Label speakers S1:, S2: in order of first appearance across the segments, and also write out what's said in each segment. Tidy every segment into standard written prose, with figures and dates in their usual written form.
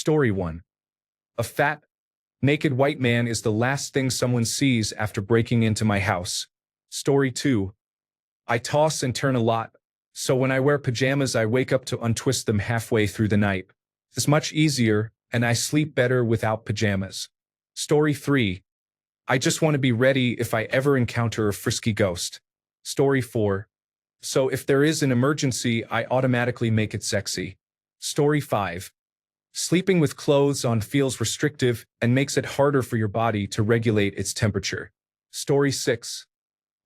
S1: Story 1. A fat, naked white man is the last thing someone sees after breaking into my house. Story 2. I toss and turn a lot, so when I wear pajamas I wake up to untwist them halfway through the night. It's much easier, and I sleep better without pajamas. Story 3. I just want to be ready if I ever encounter a frisky ghost. Story 4. So if there is an emergency, I automatically make it sexy. Story 5. Sleeping with clothes on feels restrictive and makes it harder for your body to regulate its temperature. Story 6.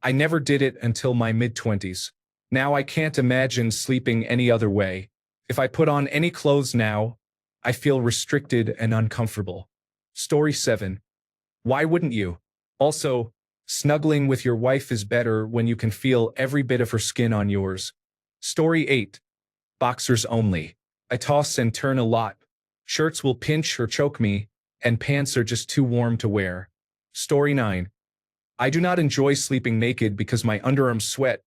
S1: I never did it until my mid-20s. Now I can't imagine sleeping any other way. If I put on any clothes now, I feel restricted and uncomfortable. Story 7. Why wouldn't you? Also, snuggling with your wife is better when you can feel every bit of her skin on yours. Story 8. Boxers only. I toss and turn a lot. Shirts will pinch or choke me, and pants are just too warm to wear. Story 9. I do not enjoy sleeping naked because my underarms sweat,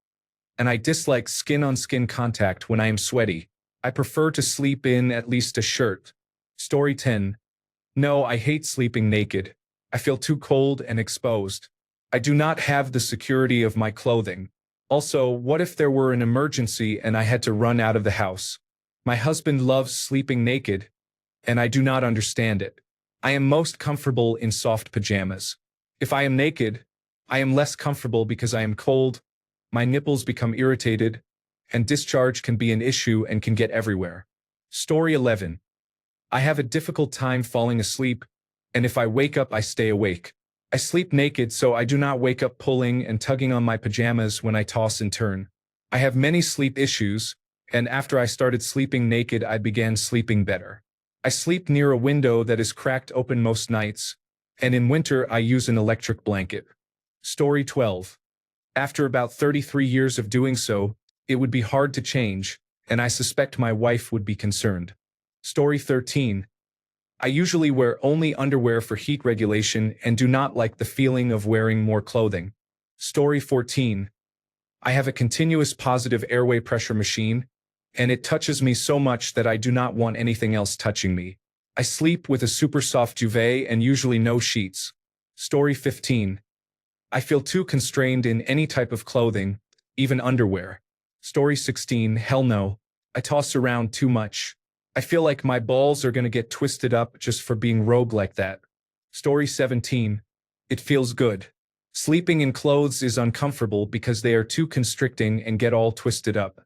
S1: and I dislike skin-on-skin contact when I am sweaty. I prefer to sleep in at least a shirt. Story 10. No, I hate sleeping naked. I feel too cold and exposed. I do not have the security of my clothing. Also, what if there were an emergency and I had to run out of the house? My husband loves sleeping naked, and I do not understand it. I am most comfortable in soft pajamas. If I am naked, I am less comfortable because I am cold, my nipples become irritated, and discharge can be an issue and can get everywhere. Story 11. I have a difficult time falling asleep, and if I wake up I stay awake. I sleep naked so I do not wake up pulling and tugging on my pajamas when I toss and turn. I have many sleep issues, and after I started sleeping naked I began sleeping better. I sleep near a window that is cracked open most nights, and in winter I use an electric blanket. Story 12. After about 33 years of doing so, it would be hard to change, and I suspect my wife would be concerned. Story 13. I usually wear only underwear for heat regulation and do not like the feeling of wearing more clothing. Story 14. I have a continuous positive airway pressure machine, and it touches me so much that I do not want anything else touching me. I sleep with a super soft duvet and usually no sheets. Story 15. I feel too constrained in any type of clothing, even underwear. Story 16. Hell no. I toss around too much. I feel like my balls are gonna get twisted up just for being rogue like that. Story 17. It feels good. Sleeping in clothes is uncomfortable because they are too constricting and get all twisted up.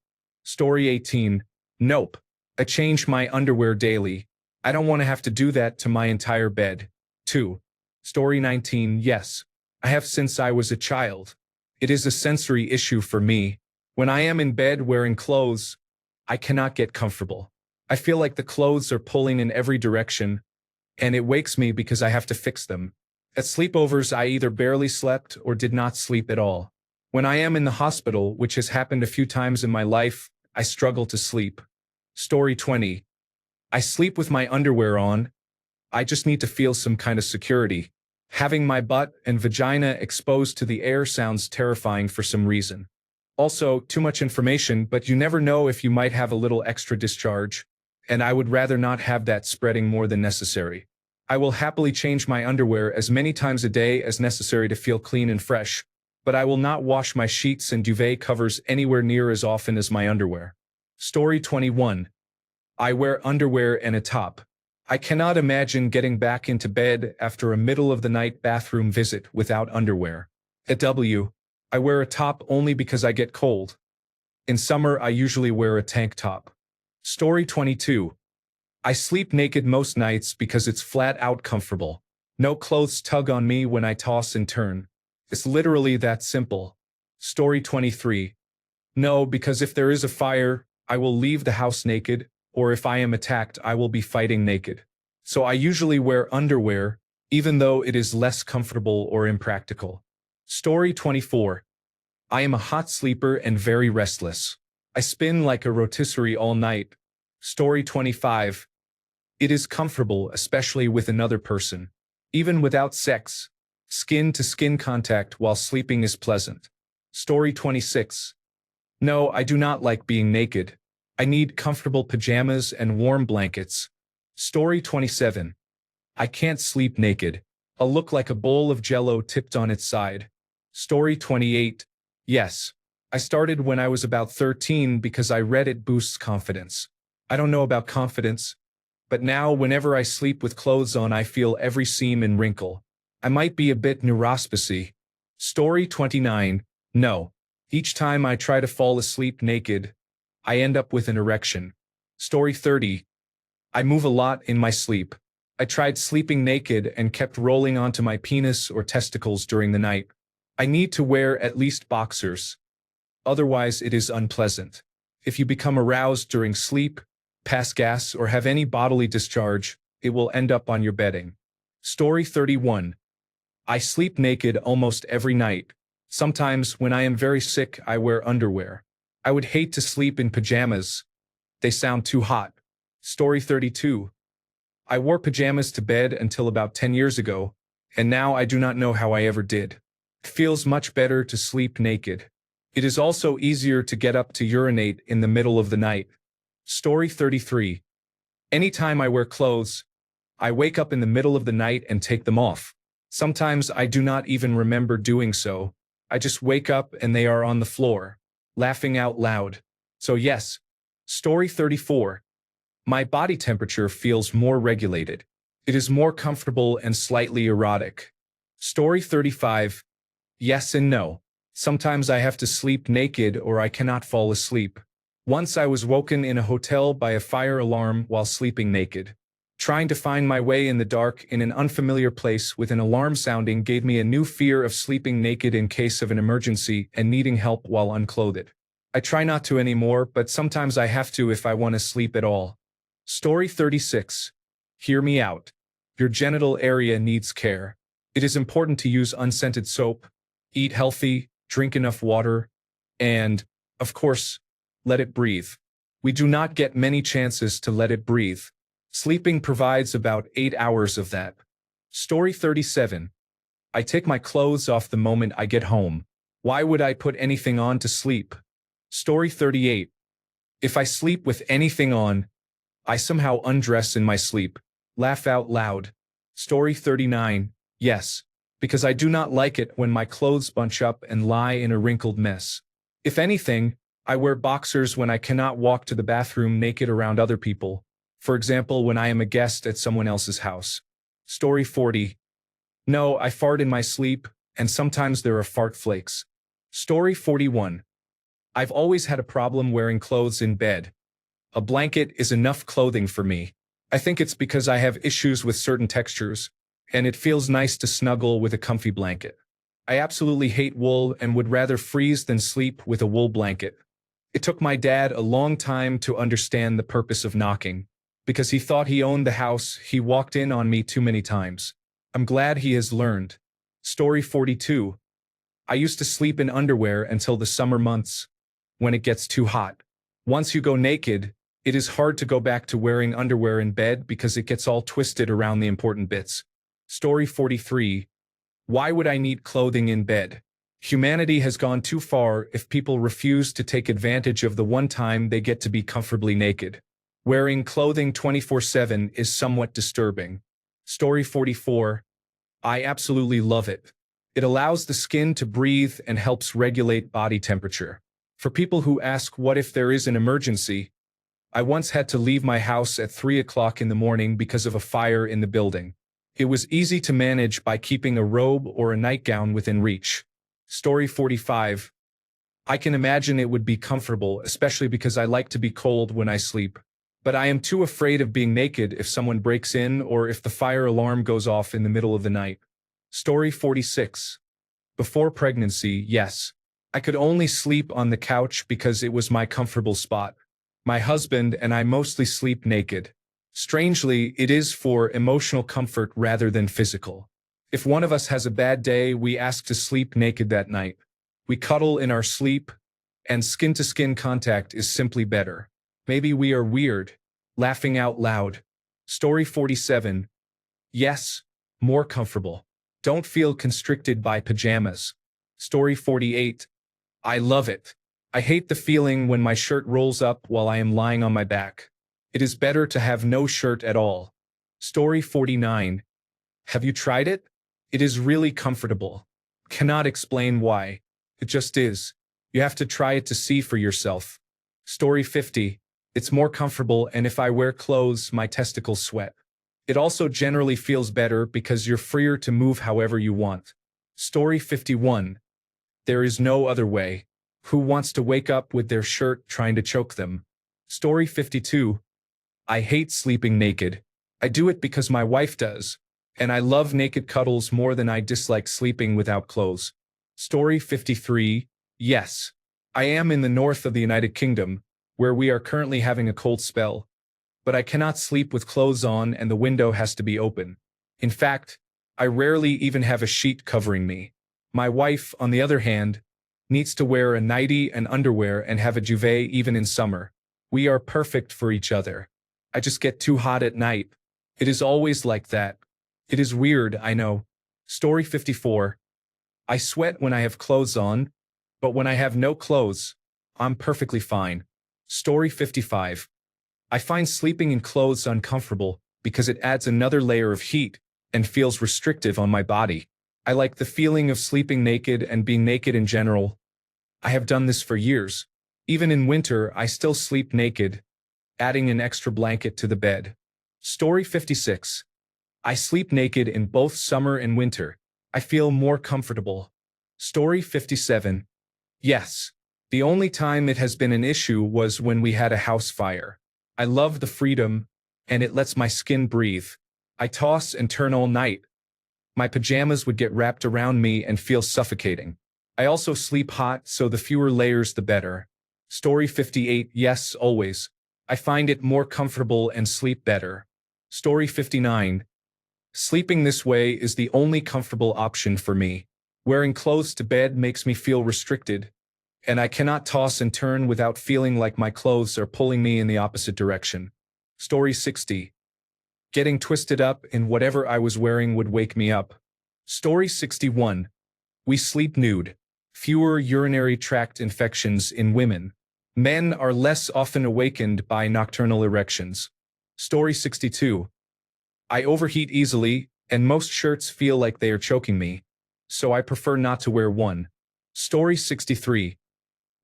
S1: Story 18. Nope. I change my underwear daily. I don't want to have to do that to my entire bed. 2. Story 19. Yes. I have since I was a child. It is a sensory issue for me. When I am in bed wearing clothes, I cannot get comfortable. I feel like the clothes are pulling in every direction, and it wakes me because I have to fix them. At sleepovers, I either barely slept or did not sleep at all. When I am in the hospital, which has happened a few times in my life, I struggle to sleep. Story 20. I sleep with my underwear on. I just need to feel some kind of security. Having my butt and vagina exposed to the air sounds terrifying for some reason. Also, too much information, but you never know if you might have a little extra discharge, and I would rather not have that spreading more than necessary. I will happily change my underwear as many times a day as necessary to feel clean and fresh, but I will not wash my sheets and duvet covers anywhere near as often as my underwear. Story 21. I wear underwear and a top. I cannot imagine getting back into bed after a middle-of-the-night bathroom visit without underwear. I wear a top only because I get cold. In summer, I usually wear a tank top. Story 22. I sleep naked most nights because it's flat-out comfortable. No clothes tug on me when I toss and turn. It's literally that simple. Story 23. No, because if there is a fire, I will leave the house naked, or if I am attacked, I will be fighting naked. So I usually wear underwear, even though it is less comfortable or impractical. Story 24. I am a hot sleeper and very restless. I spin like a rotisserie all night. Story 25. It is comfortable, especially with another person. Even without sex, skin-to-skin contact while sleeping is pleasant. Story 26. No, I do not like being naked. I need comfortable pajamas and warm blankets. Story 27. I can't sleep naked. I'll look like a bowl of jello tipped on its side. Story 28. Yes. I started when I was about 13 because I read it boosts confidence. I don't know about confidence, but now whenever I sleep with clothes on I feel every seam and wrinkle. I might be a bit neurospasy. Story 29. No. Each time I try to fall asleep naked, I end up with an erection. Story 30. I move a lot in my sleep. I tried sleeping naked and kept rolling onto my penis or testicles during the night. I need to wear at least boxers. Otherwise, it is unpleasant. If you become aroused during sleep, pass gas, or have any bodily discharge, it will end up on your bedding. Story 31. I sleep naked almost every night. Sometimes, when I am very sick, I wear underwear. I would hate to sleep in pajamas. They sound too hot. Story 32. I wore pajamas to bed until about 10 years ago, and now I do not know how I ever did. It feels much better to sleep naked. It is also easier to get up to urinate in the middle of the night. Story 33. Anytime I wear clothes, I wake up in the middle of the night and take them off. Sometimes I do not even remember doing so. I just wake up and they are on the floor, laughing out loud. So yes. Story 34. My body temperature feels more regulated. It is more comfortable and slightly erotic. Story 35. Yes and no. Sometimes I have to sleep naked or I cannot fall asleep. Once I was woken in a hotel by a fire alarm while sleeping naked. Trying to find my way in the dark in an unfamiliar place with an alarm sounding gave me a new fear of sleeping naked in case of an emergency and needing help while unclothed. I try not to anymore, but sometimes I have to if I want to sleep at all. Story 36. Hear me out. Your genital area needs care. It is important to use unscented soap, eat healthy, drink enough water, and, of course, let it breathe. We do not get many chances to let it breathe. Sleeping provides about 8 hours of that. Story 37. I take my clothes off the moment I get home. Why would I put anything on to sleep? Story 38. If I sleep with anything on, I somehow undress in my sleep. Laugh out loud. Story 39. Yes, because I do not like it when my clothes bunch up and lie in a wrinkled mess. If anything, I wear boxers when I cannot walk to the bathroom naked around other people. For example, when I am a guest at someone else's house. Story 40. No, I fart in my sleep, and sometimes there are fart flakes. Story 41. I've always had a problem wearing clothes in bed. A blanket is enough clothing for me. I think it's because I have issues with certain textures, and it feels nice to snuggle with a comfy blanket. I absolutely hate wool and would rather freeze than sleep with a wool blanket. It took my dad a long time to understand the purpose of knocking. Because he thought he owned the house, he walked in on me too many times. I'm glad he has learned. Story 42. I used to sleep in underwear until the summer months, when it gets too hot. Once you go naked, it is hard to go back to wearing underwear in bed because it gets all twisted around the important bits. Story 43. Why would I need clothing in bed? Humanity has gone too far if people refuse to take advantage of the one time they get to be comfortably naked. Wearing clothing 24/7 is somewhat disturbing. Story 44. I absolutely love it. It allows the skin to breathe and helps regulate body temperature. For people who ask what if there is an emergency, I once had to leave my house at 3 o'clock in the morning because of a fire in the building. It was easy to manage by keeping a robe or a nightgown within reach. Story 45. I can imagine it would be comfortable, especially because I like to be cold when I sleep. But I am too afraid of being naked if someone breaks in or if the fire alarm goes off in the middle of the night. Story 46. Before pregnancy, yes. I could only sleep on the couch because it was my comfortable spot. My husband and I mostly sleep naked. Strangely, it is for emotional comfort rather than physical. If one of us has a bad day, we ask to sleep naked that night. We cuddle in our sleep, and skin-to-skin contact is simply better. Maybe we are weird. Laughing out loud. Story 47. Yes, more comfortable. Don't feel constricted by pajamas. Story 48. I love it. I hate the feeling when my shirt rolls up while I am lying on my back. It is better to have no shirt at all. Story 49. Have you tried it? It is really comfortable. Cannot explain why. It just is. You have to try it to see for yourself. Story 50. It's more comfortable, and if I wear clothes, my testicles sweat. It also generally feels better because you're freer to move however you want. Story 51. There is no other way. Who wants to wake up with their shirt trying to choke them? Story 52. I hate sleeping naked. I do it because my wife does, and I love naked cuddles more than I dislike sleeping without clothes. Story 53. Yes. I am in the north of the United Kingdom, where we are currently having a cold spell. But I cannot sleep with clothes on and the window has to be open. In fact, I rarely even have a sheet covering me. My wife, on the other hand, needs to wear a nightie and underwear and have a duvet even in summer. We are perfect for each other. I just get too hot at night. It is always like that. It is weird, I know. Story 54. I sweat when I have clothes on, but when I have no clothes, I'm perfectly fine. Story 55. I find sleeping in clothes uncomfortable because it adds another layer of heat and feels restrictive on my body. I like the feeling of sleeping naked and being naked in general. I have done this for years. Even in winter, I still sleep naked, adding an extra blanket to the bed. Story 56. I sleep naked in both summer and winter. I feel more comfortable. Story 57. Yes. The only time it has been an issue was when we had a house fire. I love the freedom, and it lets my skin breathe. I toss and turn all night. My pajamas would get wrapped around me and feel suffocating. I also sleep hot, so the fewer layers the better. Story 58. Yes, always. I find it more comfortable and sleep better. Story 59. Sleeping this way is the only comfortable option for me. Wearing clothes to bed makes me feel restricted, and I cannot toss and turn without feeling like my clothes are pulling me in the opposite direction. Story 60. Getting twisted up in whatever I was wearing would wake me up. Story 61. We sleep nude. Fewer urinary tract infections in women. Men are less often awakened by nocturnal erections. Story 62. I overheat easily, and most shirts feel like they are choking me, so I prefer not to wear one. Story 63.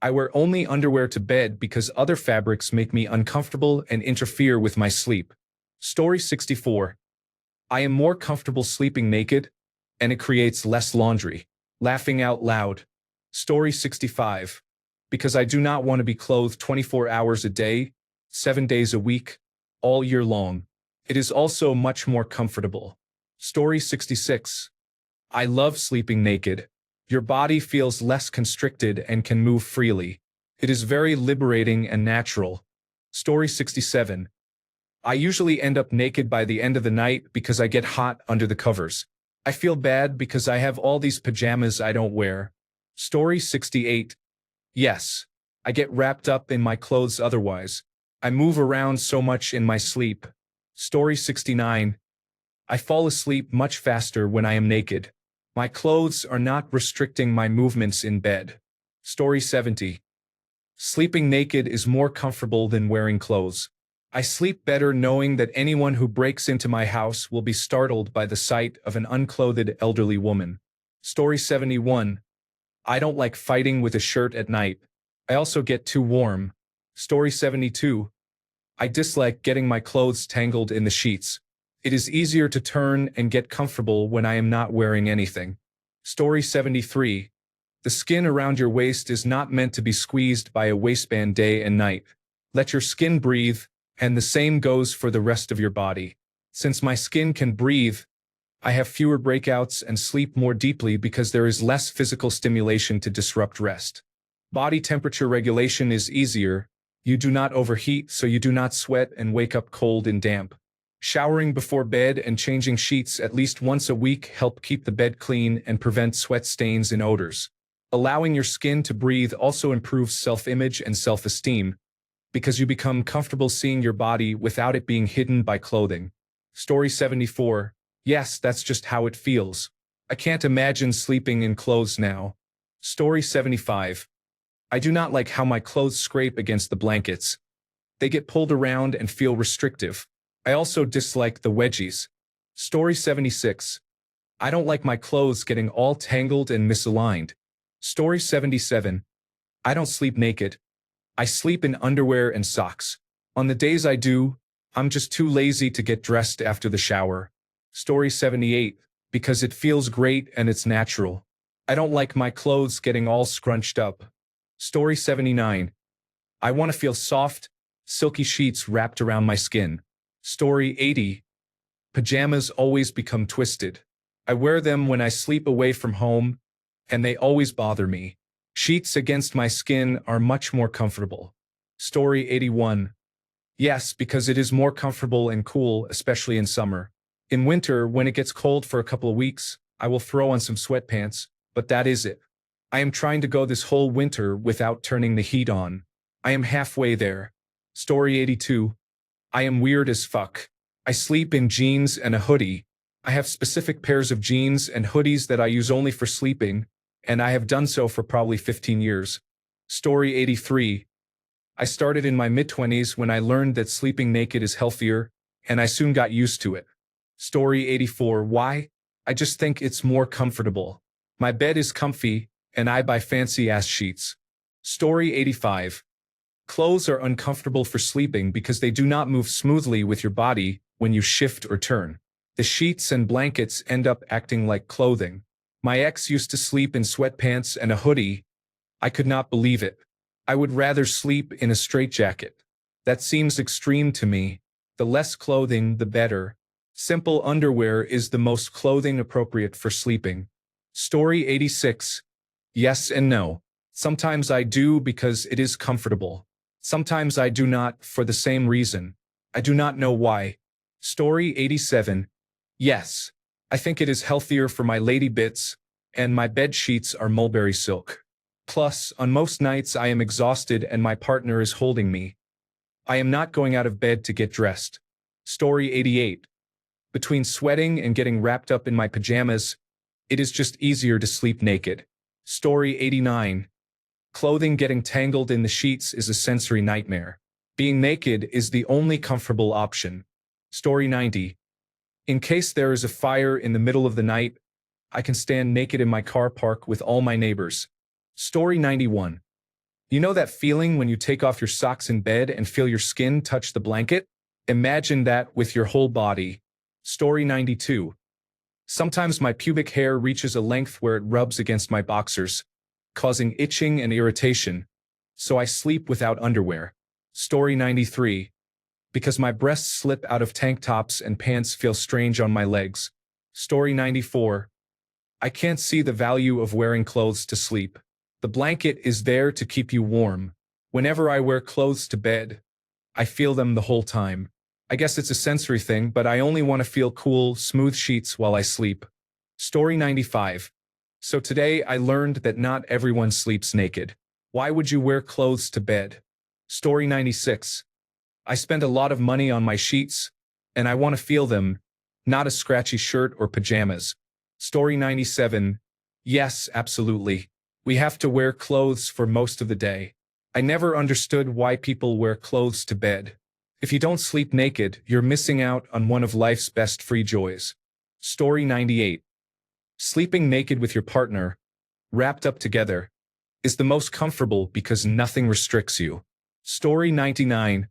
S1: I wear only underwear to bed because other fabrics make me uncomfortable and interfere with my sleep. Story 64. I am more comfortable sleeping naked, and it creates less laundry. Laughing out loud. Story 65. Because I do not want to be clothed 24 hours a day, 7 days a week, all year long. It is also much more comfortable. Story 66. I love sleeping naked. Your body feels less constricted and can move freely. It is very liberating and natural. Story 67. I usually end up naked by the end of the night because I get hot under the covers. I feel bad because I have all these pajamas I don't wear. Story 68. Yes. I get wrapped up in my clothes otherwise. I move around so much in my sleep. Story 69. I fall asleep much faster when I am naked. My clothes are not restricting my movements in bed. Story 70. Sleeping naked is more comfortable than wearing clothes. I sleep better knowing that anyone who breaks into my house will be startled by the sight of an unclothed elderly woman. Story 71. I don't like fighting with a shirt at night. I also get too warm. Story 72. I dislike getting my clothes tangled in the sheets. It is easier to turn and get comfortable when I am not wearing anything. Story 73. The skin around your waist is not meant to be squeezed by a waistband day and night. Let your skin breathe, and the same goes for the rest of your body. Since my skin can breathe, I have fewer breakouts and sleep more deeply because there is less physical stimulation to disrupt rest. Body temperature regulation is easier. You do not overheat, so you do not sweat and wake up cold and damp. Showering before bed and changing sheets at least once a week help keep the bed clean and prevent sweat stains and odors. Allowing your skin to breathe also improves self-image and self-esteem, because you become comfortable seeing your body without it being hidden by clothing. Story 74. Yes, that's just how it feels. I can't imagine sleeping in clothes now. Story 75. I do not like how my clothes scrape against the blankets. They get pulled around and feel restrictive. I also dislike the wedgies. Story 76. I don't like my clothes getting all tangled and misaligned. Story 77. I don't sleep naked. I sleep in underwear and socks. On the days I do, I'm just too lazy to get dressed after the shower. Story 78. Because it feels great and it's natural. I don't like my clothes getting all scrunched up. Story 79. I want to feel soft, silky sheets wrapped around my skin. Story 80. Pajamas always become twisted. I wear them when I sleep away from home, and they always bother me. Sheets against my skin are much more comfortable. Story 81. Yes, because it is more comfortable and cool, especially in summer. In winter, when it gets cold for a couple of weeks, I will throw on some sweatpants, but that is it. I am trying to go this whole winter without turning the heat on. I am halfway there. Story 82. I am weird as fuck. I sleep in jeans and a hoodie. I have specific pairs of jeans and hoodies that I use only for sleeping, and I have done so for probably 15 years. Story 83. I started in my mid-20s when I learned that sleeping naked is healthier, and I soon got used to it. Story 84. Why? I just think it's more comfortable. My bed is comfy, and I buy fancy-ass sheets. Story 85. Clothes are uncomfortable for sleeping because they do not move smoothly with your body when you shift or turn. The sheets and blankets end up acting like clothing. My ex used to sleep in sweatpants and a hoodie. I could not believe it. I would rather sleep in a straitjacket. That seems extreme to me. The less clothing, the better. Simple underwear is the most clothing appropriate for sleeping. Story 86. Yes and no. Sometimes I do because it is comfortable. Sometimes I do not for the same reason. I do not know why. Story 87. Yes. I think it is healthier for my lady bits, and my bed sheets are mulberry silk. Plus, on most nights I am exhausted and my partner is holding me. I am not going out of bed to get dressed. Story 88. Between sweating and getting wrapped up in my pajamas, it is just easier to sleep naked. Story 89. Clothing getting tangled in the sheets is a sensory nightmare. Being naked is the only comfortable option. Story 90. In case there is a fire in the middle of the night, I can stand naked in my car park with all my neighbors. Story 91. You know that feeling when you take off your socks in bed and feel your skin touch the blanket? Imagine that with your whole body. Story 92. Sometimes my pubic hair reaches a length where it rubs against my boxers, causing itching and irritation, so I sleep without underwear. Story 93. Because my breasts slip out of tank tops and pants feel strange on my legs. Story 94. I can't see the value of wearing clothes to sleep. The blanket is there to keep you warm. Whenever I wear clothes to bed, I feel them the whole time. I guess it's a sensory thing, but I only want to feel cool, smooth sheets while I sleep. Story 95. So today I learned that not everyone sleeps naked. Why would you wear clothes to bed? Story 96. I spend a lot of money on my sheets, and I want to feel them, not a scratchy shirt or pajamas. Story 97. Yes, absolutely. We have to wear clothes for most of the day. I never understood why people wear clothes to bed. If you don't sleep naked, you're missing out on one of life's best free joys. Story 98. Sleeping naked with your partner, wrapped up together, is the most comfortable because nothing restricts you. Story 99.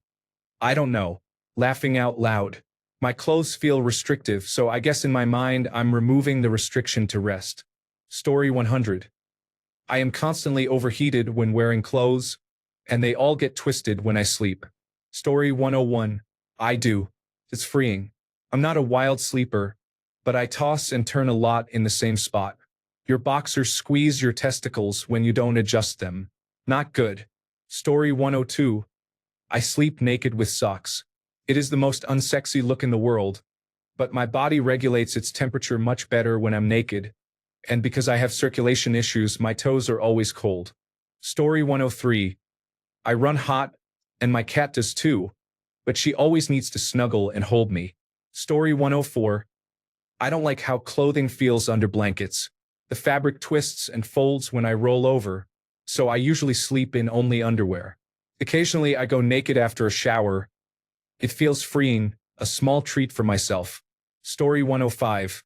S1: I don't know. Laughing out loud. My clothes feel restrictive, so I guess in my mind I'm removing the restriction to rest. Story 100. I am constantly overheated when wearing clothes, and they all get twisted when I sleep. Story 101. I do. It's freeing. I'm not a wild sleeper, but I toss and turn a lot in the same spot. Your boxers squeeze your testicles when you don't adjust them. Not good. Story 102. I sleep naked with socks. It is the most unsexy look in the world, but my body regulates its temperature much better when I'm naked, and because I have circulation issues, my toes are always cold. Story 103. I run hot, and my cat does too, but she always needs to snuggle and hold me. Story 104. I don't like how clothing feels under blankets. The fabric twists and folds when I roll over, so I usually sleep in only underwear. Occasionally, I go naked after a shower. It feels freeing, a small treat for myself. Story 105.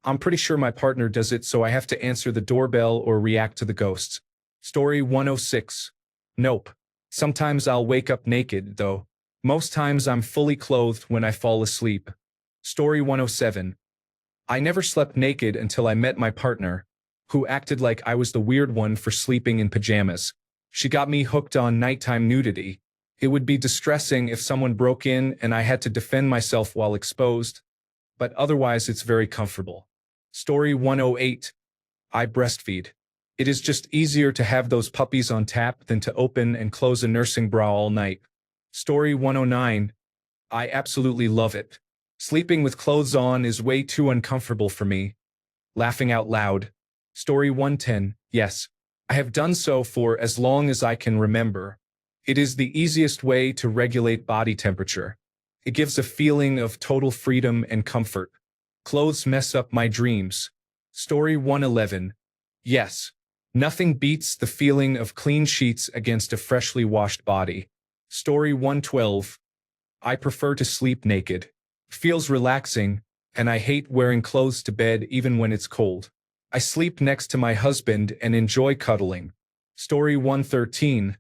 S1: I'm pretty sure my partner does it, so I have to answer the doorbell or react to the ghosts. Story 106. Nope. Sometimes I'll wake up naked, though. Most times I'm fully clothed when I fall asleep. Story 107. I never slept naked until I met my partner, who acted like I was the weird one for sleeping in pajamas. She got me hooked on nighttime nudity. It would be distressing if someone broke in and I had to defend myself while exposed, but otherwise it's very comfortable. Story 108. I breastfeed. It is just easier to have those puppies on tap than to open and close a nursing bra all night. Story 109. I absolutely love it. Sleeping with clothes on is way too uncomfortable for me. Laughing out loud. Story 110. Yes, I have done so for as long as I can remember. It is the easiest way to regulate body temperature. It gives a feeling of total freedom and comfort. Clothes mess up my dreams. Story 111. Yes, nothing beats the feeling of clean sheets against a freshly washed body. Story 112. I prefer to sleep naked. Feels relaxing, and I hate wearing clothes to bed even when it's cold. I sleep next to my husband and enjoy cuddling. Story 113.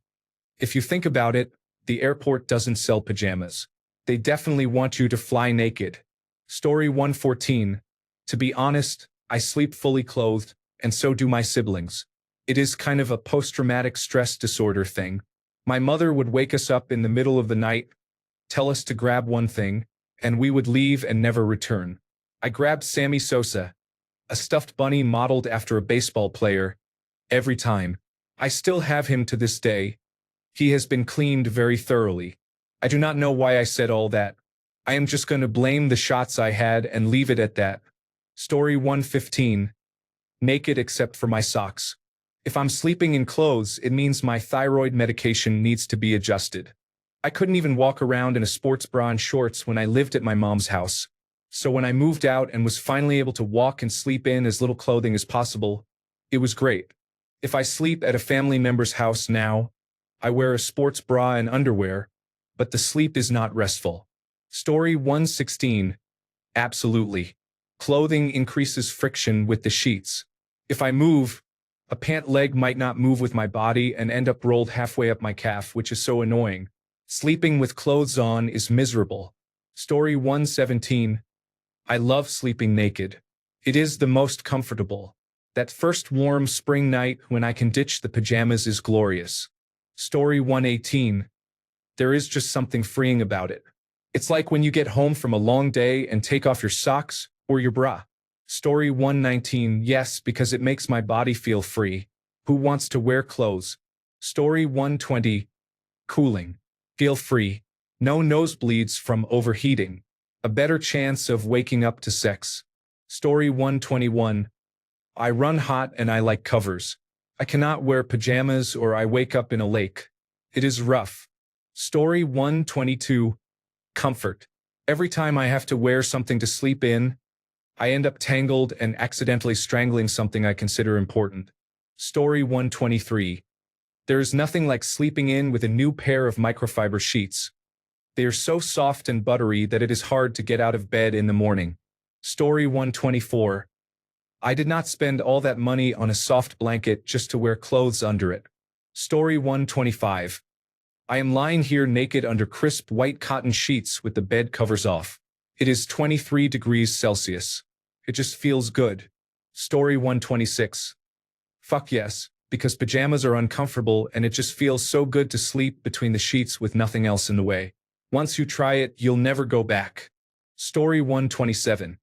S1: If you think about it, the airport doesn't sell pajamas. They definitely want you to fly naked. Story 114. To be honest, I sleep fully clothed, and so do my siblings. It is kind of a post-traumatic stress disorder thing. My mother would wake us up in the middle of the night, tell us to grab one thing, and we would leave and never return. I grabbed Sammy Sosa, a stuffed bunny modeled after a baseball player, every time. I still have him to this day. He has been cleaned very thoroughly. I do not know why I said all that. I am just going to blame the shots I had and leave it at that. Story 115. Naked except for my socks. If I'm sleeping in clothes, it means my thyroid medication needs to be adjusted. I couldn't even walk around in a sports bra and shorts when I lived at my mom's house. So when I moved out and was finally able to walk and sleep in as little clothing as possible, it was great. If I sleep at a family member's house now, I wear a sports bra and underwear, but the sleep is not restful. Story 116. Absolutely. Clothing increases friction with the sheets. If I move, a pant leg might not move with my body and end up rolled halfway up my calf, which is so annoying. Sleeping with clothes on is miserable. Story 117. I love sleeping naked. It is the most comfortable. That first warm spring night when I can ditch the pajamas is glorious. Story 118. There is just something freeing about it. It's like when you get home from a long day and take off your socks or your bra. Story 119. Yes, because it makes my body feel free. Who wants to wear clothes? Story 120. Cooling. Feel free. No nosebleeds from overheating. A better chance of waking up to sex. Story 121. I run hot and I like covers. I cannot wear pajamas or I wake up in a lake. It is rough. Story 122. Comfort. Every time I have to wear something to sleep in, I end up tangled and accidentally strangling something I consider important. Story 123. There is nothing like sleeping in with a new pair of microfiber sheets. They are so soft and buttery that it is hard to get out of bed in the morning. Story 124. I did not spend all that money on a soft blanket just to wear clothes under it. Story 125. I am lying here naked under crisp white cotton sheets with the bed covers off. It is 23 degrees Celsius. It just feels good. Story 126. Fuck yes, because pajamas are uncomfortable and it just feels so good to sleep between the sheets with nothing else in the way. Once you try it, you'll never go back. Story 127.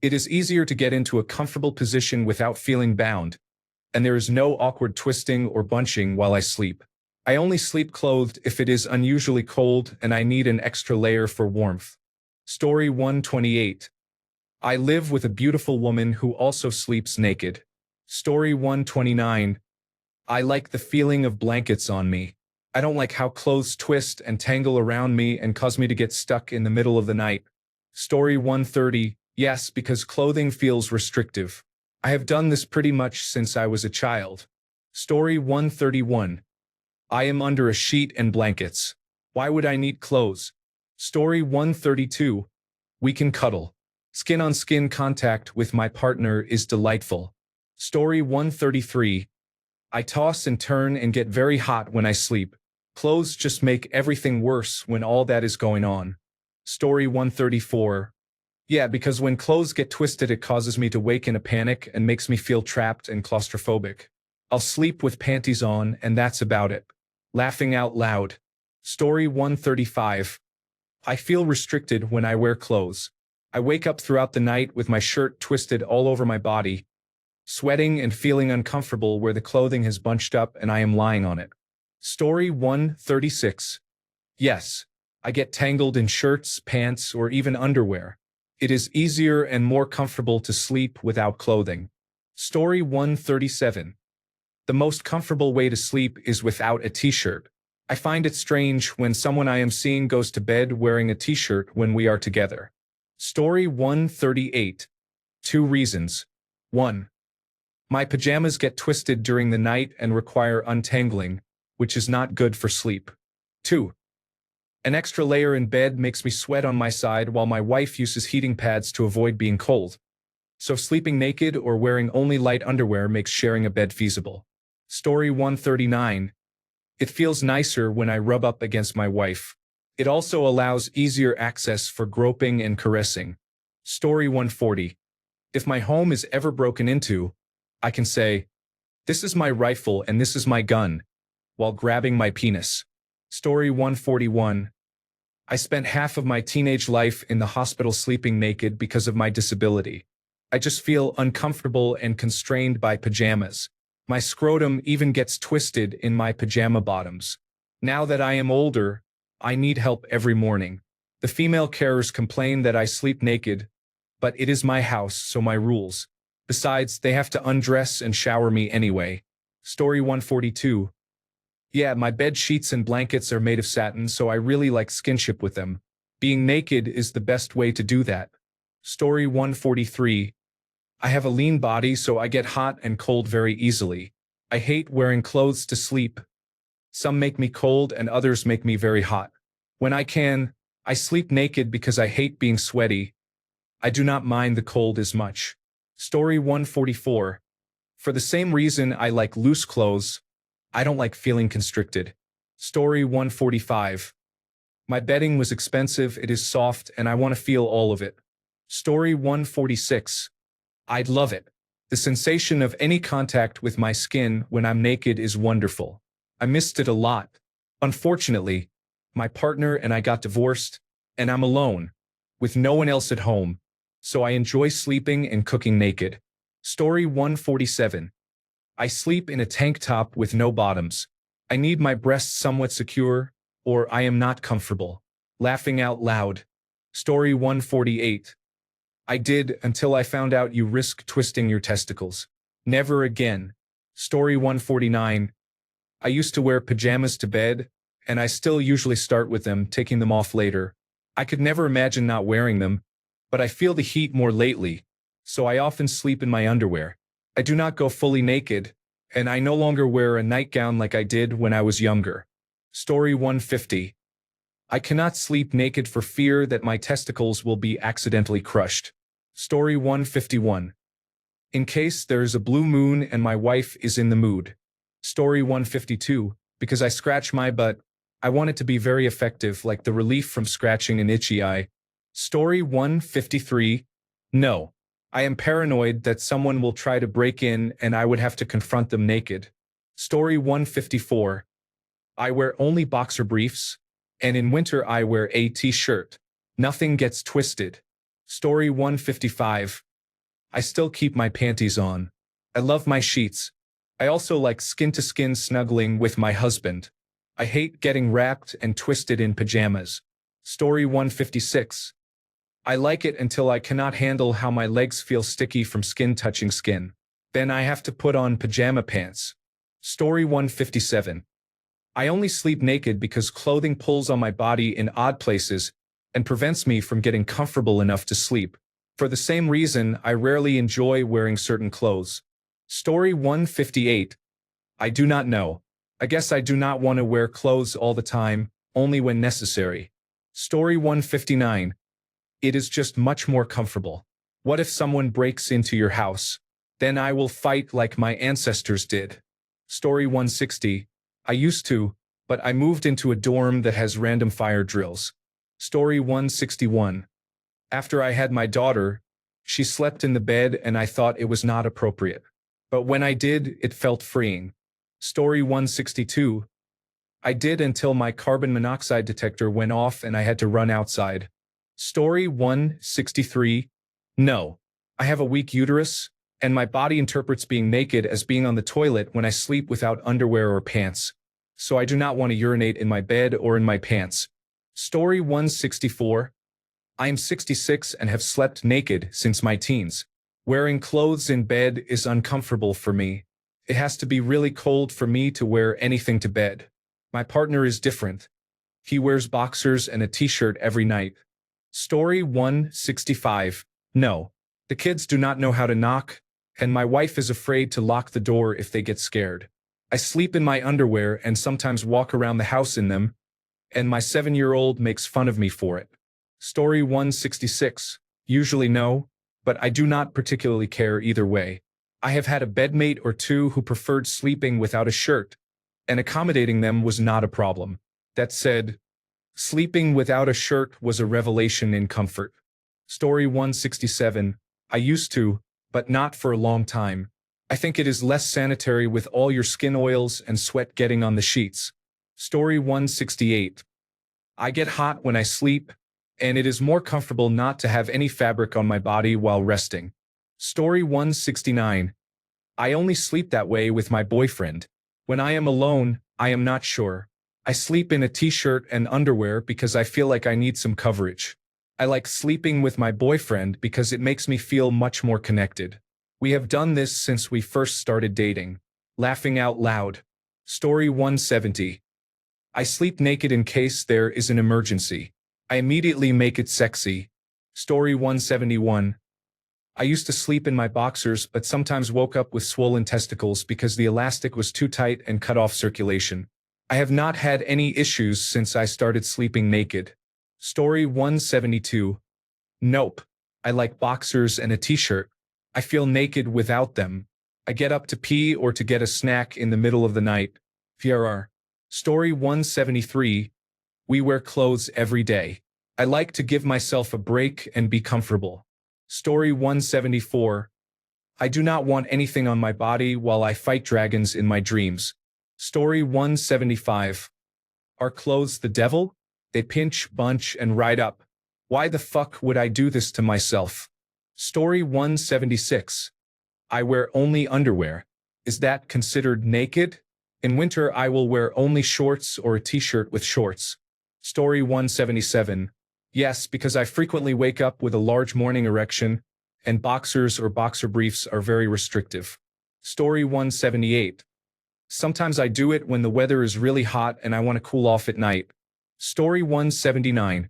S1: It is easier to get into a comfortable position without feeling bound, and there is no awkward twisting or bunching while I sleep. I only sleep clothed if it is unusually cold and I need an extra layer for warmth. Story 128. I live with a beautiful woman who also sleeps naked. Story 129. I like the feeling of blankets on me. I don't like how clothes twist and tangle around me and cause me to get stuck in the middle of the night. Story 130. Yes, because clothing feels restrictive. I have done this pretty much since I was a child. Story 131. I am under a sheet and blankets. Why would I need clothes? Story 132. We can cuddle. Skin on skin contact with my partner is delightful. Story 133. I toss and turn and get very hot when I sleep. Clothes just make everything worse when all that is going on. Story 134. Yeah, because when clothes get twisted, it causes me to wake in a panic and makes me feel trapped and claustrophobic. I'll sleep with panties on, and that's about it. Laughing out loud. Story 135. I feel restricted when I wear clothes. I wake up throughout the night with my shirt twisted all over my body, sweating and feeling uncomfortable where the clothing has bunched up and I am lying on it. Story 136. Yes, I get tangled in shirts, pants, or even underwear. It is easier and more comfortable to sleep without clothing. Story 137. The most comfortable way to sleep is without a t-shirt. I find it strange when someone I am seeing goes to bed wearing a t-shirt when we are together. Story 138. 2 reasons. 1. My pajamas get twisted during the night and require untangling, which is not good for sleep. 2. An extra layer in bed makes me sweat on my side while my wife uses heating pads to avoid being cold. So sleeping naked or wearing only light underwear makes sharing a bed feasible. Story 139. It feels nicer when I rub up against my wife. It also allows easier access for groping and caressing. Story 140. If my home is ever broken into, I can say, "This is my rifle and this is my gun," while grabbing my penis. Story 141. I spent half of my teenage life in the hospital sleeping naked because of my disability. I just feel uncomfortable and constrained by pajamas. My scrotum even gets twisted in my pajama bottoms. Now that I am older, I need help every morning. The female carers complain that I sleep naked, but it is my house, so my rules. Besides, they have to undress and shower me anyway. Story 142. Yeah, my bed sheets and blankets are made of satin, so I really like skinship with them. Being naked is the best way to do that. Story 143. I have a lean body, so I get hot and cold very easily. I hate wearing clothes to sleep. Some make me cold and others make me very hot. When I can, I sleep naked because I hate being sweaty. I do not mind the cold as much. Story 144. For the same reason I like loose clothes, I don't like feeling constricted. Story 145. My bedding was expensive, it is soft, and I want to feel all of it. Story 146. I'd love it. The sensation of any contact with my skin when I'm naked is wonderful. I missed it a lot. Unfortunately, my partner and I got divorced, and I'm alone, with no one else at home, so I enjoy sleeping and cooking naked. Story 147. I sleep in a tank top with no bottoms. I need my breasts somewhat secure, or I am not comfortable. Laughing out loud. Story 148. I did until I found out you risk twisting your testicles. Never again. Story 149. I used to wear pajamas to bed, and I still usually start with them, taking them off later. I could never imagine not wearing them, but I feel the heat more lately, so I often sleep in my underwear. I do not go fully naked, and I no longer wear a nightgown like I did when I was younger. Story 150. I cannot sleep naked for fear that my testicles will be accidentally crushed. Story 151. In case there is a blue moon and my wife is in the mood. Story 152. Because I scratch my butt, I want it to be very effective, like the relief from scratching an itchy eye. Story 153. No. I am paranoid that someone will try to break in and I would have to confront them naked. Story 154. I wear only boxer briefs, and in winter I wear a t-shirt. Nothing gets twisted. Story 155. I still keep my panties on. I love my sheets. I also like skin-to-skin snuggling with my husband. I hate getting wrapped and twisted in pajamas. Story 156. I like it until I cannot handle how my legs feel sticky from skin touching skin. Then I have to put on pajama pants. Story 157. I only sleep naked because clothing pulls on my body in odd places and prevents me from getting comfortable enough to sleep. For the same reason, I rarely enjoy wearing certain clothes. Story 158. I do not know. I guess I do not want to wear clothes all the time, only when necessary. Story 159. It is just much more comfortable. What if someone breaks into your house? Then I will fight like my ancestors did. Story 160. I used to, but I moved into a dorm that has random fire drills. Story 161. After I had my daughter, she slept in the bed and I thought it was not appropriate. But when I did, it felt freeing. Story 162. I did until my carbon monoxide detector went off and I had to run outside. Story 163. No. I have a weak uterus, and my body interprets being naked as being on the toilet when I sleep without underwear or pants. So I do not want to urinate in my bed or in my pants. Story 164. I am 66 and have slept naked since my teens. Wearing clothes in bed is uncomfortable for me. It has to be really cold for me to wear anything to bed. My partner is different. He wears boxers and a t-shirt every night. Story 165. No. The kids do not know how to knock, and my wife is afraid to lock the door if they get scared. I sleep in my underwear and sometimes walk around the house in them, and my 7-year-old makes fun of me for it. Story 166. Usually no, but I do not particularly care either way. I have had a bedmate or two who preferred sleeping without a shirt, and accommodating them was not a problem. That said, sleeping without a shirt was a revelation in comfort. Story 167. I used to, but not for a long time. I think it is less sanitary with all your skin oils and sweat getting on the sheets. Story 168. I get hot when I sleep, and it is more comfortable not to have any fabric on my body while resting. Story 169. I only sleep that way with my boyfriend. When I am alone, I am not sure. I sleep in a t-shirt and underwear because I feel like I need some coverage. I like sleeping with my boyfriend because it makes me feel much more connected. We have done this since we first started dating. Laughing out loud. Story 170. I sleep naked in case there is an emergency. I immediately make it sexy. Story 171. I used to sleep in my boxers but sometimes woke up with swollen testicles because the elastic was too tight and cut off circulation. I have not had any issues since I started sleeping naked. Story 172. Nope. I like boxers and a t-shirt. I feel naked without them. I get up to pee or to get a snack in the middle of the night. VRR. Story 173. We wear clothes every day. I like to give myself a break and be comfortable. Story 174. I do not want anything on my body while I fight dragons in my dreams. Story 175. Are clothes the devil? They pinch, bunch, and ride up. Why the fuck would I do this to myself? Story 176. I wear only underwear. Is that considered naked? In winter I will wear only shorts or a t-shirt with shorts. Story 177. Yes, because I frequently wake up with a large morning erection, and boxers or boxer briefs are very restrictive. Story 178. Sometimes I do it when the weather is really hot and I want to cool off at night. Story 179.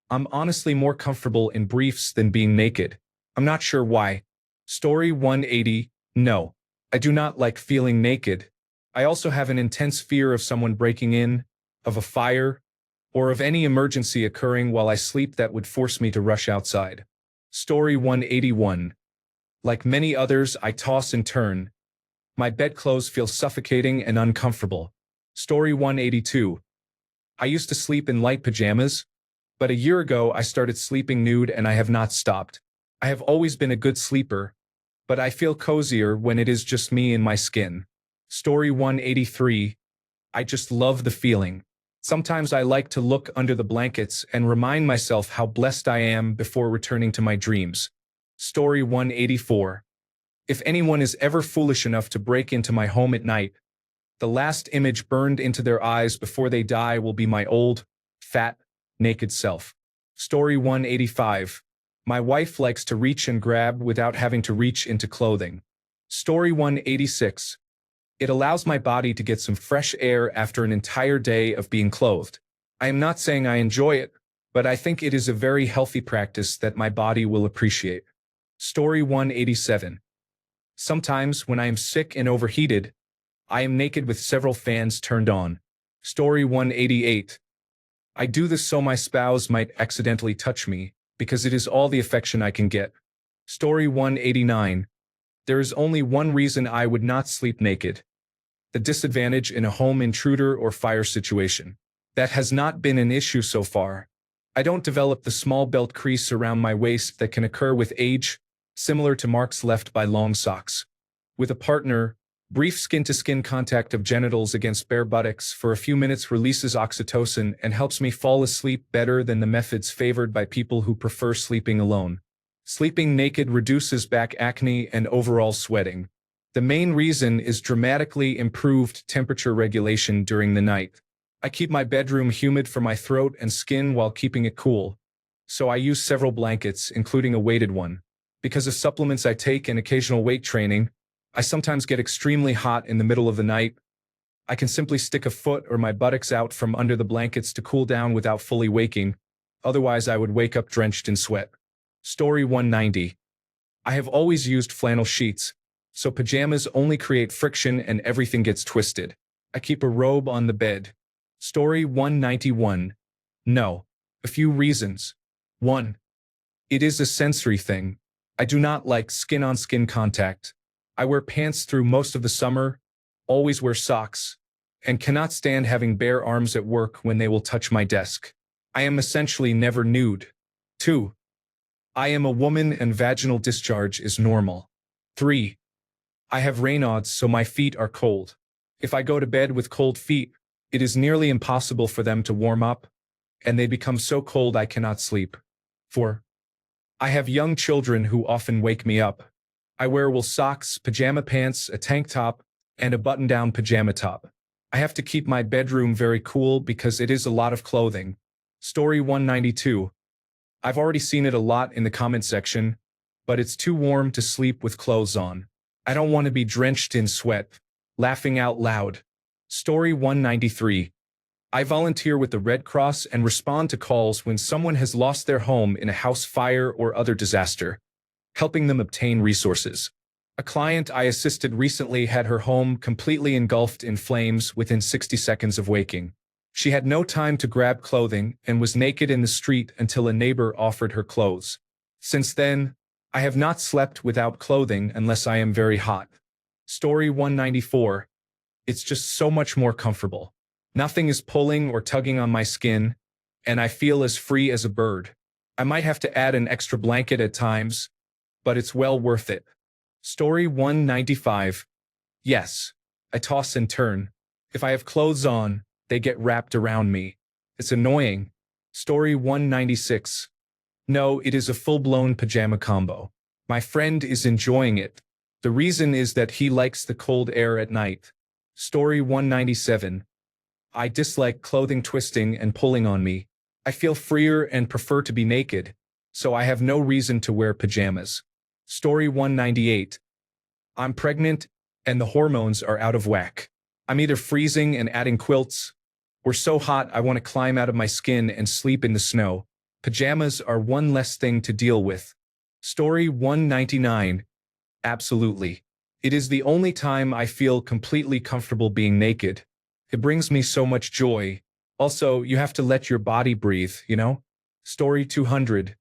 S1: I'm honestly more comfortable in briefs than being naked. I'm not sure why. Story 180. No. I do not like feeling naked. I also have an intense fear of someone breaking in, of a fire, or of any emergency occurring while I sleep that would force me to rush outside. Story 181. Like many others, I toss and turn. My bedclothes feel suffocating and uncomfortable. Story 182. I used to sleep in light pajamas, but a year ago I started sleeping nude and I have not stopped. I have always been a good sleeper, but I feel cozier when it is just me and my skin. Story 183. I just love the feeling. Sometimes I like to look under the blankets and remind myself how blessed I am before returning to my dreams. Story 184. If anyone is ever foolish enough to break into my home at night, the last image burned into their eyes before they die will be my old, fat, naked self. Story 185. My wife likes to reach and grab without having to reach into clothing. Story 186. It allows my body to get some fresh air after an entire day of being clothed. I am not saying I enjoy it, but I think it is a very healthy practice that my body will appreciate. Story 187. Sometimes when I am sick and overheated, I am naked with several fans turned on. Story 188. I do this so my spouse might accidentally touch me, because it is all the affection I can get. Story 189. There is only one reason I would not sleep naked. The disadvantage in a home intruder or fire situation. That has not been an issue so far. I don't develop the small belt crease around my waist that can occur with age, similar to marks left by long socks. With a partner, brief skin-to-skin contact of genitals against bare buttocks for a few minutes releases oxytocin and helps me fall asleep better than the methods favored by people who prefer sleeping alone. Sleeping naked reduces back acne and overall sweating. The main reason is dramatically improved temperature regulation during the night. I keep my bedroom humid for my throat and skin while keeping it cool, so I use several blankets, including a weighted one. Because of supplements I take and occasional weight training, I sometimes get extremely hot in the middle of the night. I can simply stick a foot or my buttocks out from under the blankets to cool down without fully waking, otherwise I would wake up drenched in sweat. Story 190. I have always used flannel sheets, so pajamas only create friction and everything gets twisted. I keep a robe on the bed. Story 191. No. A few reasons. 1. It is a sensory thing. I do not like skin-on-skin contact. I wear pants through most of the summer, always wear socks, and cannot stand having bare arms at work when they will touch my desk. I am essentially never nude. 2. I am a woman and vaginal discharge is normal. 3. I have Raynaud's, so my feet are cold. If I go to bed with cold feet, it is nearly impossible for them to warm up, and they become so cold I cannot sleep. 4. I have young children who often wake me up. I wear wool socks, pajama pants, a tank top, and a button-down pajama top. I have to keep my bedroom very cool because it is a lot of clothing. Story 192. I've already seen it a lot in the comment section, but it's too warm to sleep with clothes on. I don't want to be drenched in sweat. Laughing out loud. Story 193. I volunteer with the Red Cross and respond to calls when someone has lost their home in a house fire or other disaster, helping them obtain resources. A client I assisted recently had her home completely engulfed in flames within 60 seconds of waking. She had no time to grab clothing and was naked in the street until a neighbor offered her clothes. Since then, I have not slept without clothing unless I am very hot. Story 194. It's just so much more comfortable. Nothing is pulling or tugging on my skin, and I feel as free as a bird. I might have to add an extra blanket at times, but it's well worth it. Story 195. Yes, I toss and turn. If I have clothes on, they get wrapped around me. It's annoying. Story 196. No, it is a full-blown pajama combo. My friend is enjoying it. The reason is that he likes the cold air at night. Story 197. I dislike clothing twisting and pulling on me. I feel freer and prefer to be naked, so I have no reason to wear pajamas. Story 198. I'm pregnant, and the hormones are out of whack. I'm either freezing and adding quilts, or so hot I want to climb out of my skin and sleep in the snow. Pajamas are one less thing to deal with. Story 199. Absolutely. It is the only time I feel completely comfortable being naked. It brings me so much joy. Also, you have to let your body breathe, you know? Story 200.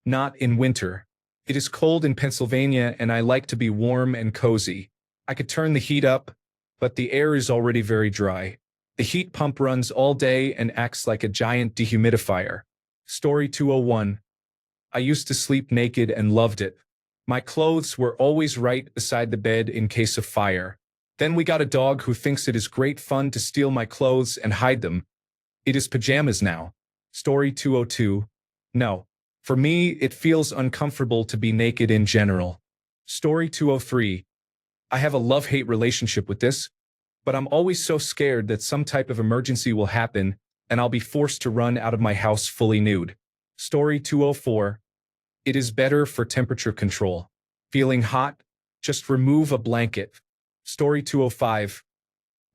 S1: Not in winter. It is cold in Pennsylvania and I like to be warm and cozy. I could turn the heat up, but the air is already very dry. The heat pump runs all day and acts like a giant dehumidifier. Story 201. I used to sleep naked and loved it. My clothes were always right beside the bed in case of fire. Then we got a dog who thinks it is great fun to steal my clothes and hide them. It is pajamas now. Story 202. No. For me, it feels uncomfortable to be naked in general. Story 203. I have a love-hate relationship with this, but I'm always so scared that some type of emergency will happen and I'll be forced to run out of my house fully nude. Story 204. It is better for temperature control. Feeling hot? Just remove a blanket. Story 205.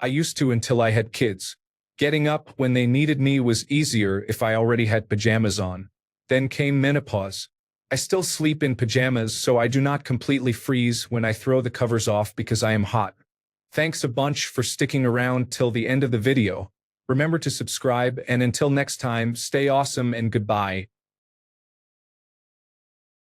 S1: I used to until I had kids. Getting up when they needed me was easier if I already had pajamas on. Then came menopause. I still sleep in pajamas so I do not completely freeze when I throw the covers off because I am hot. Thanks a bunch for sticking around till the end of the video. Remember to subscribe, and until next time, stay awesome and goodbye.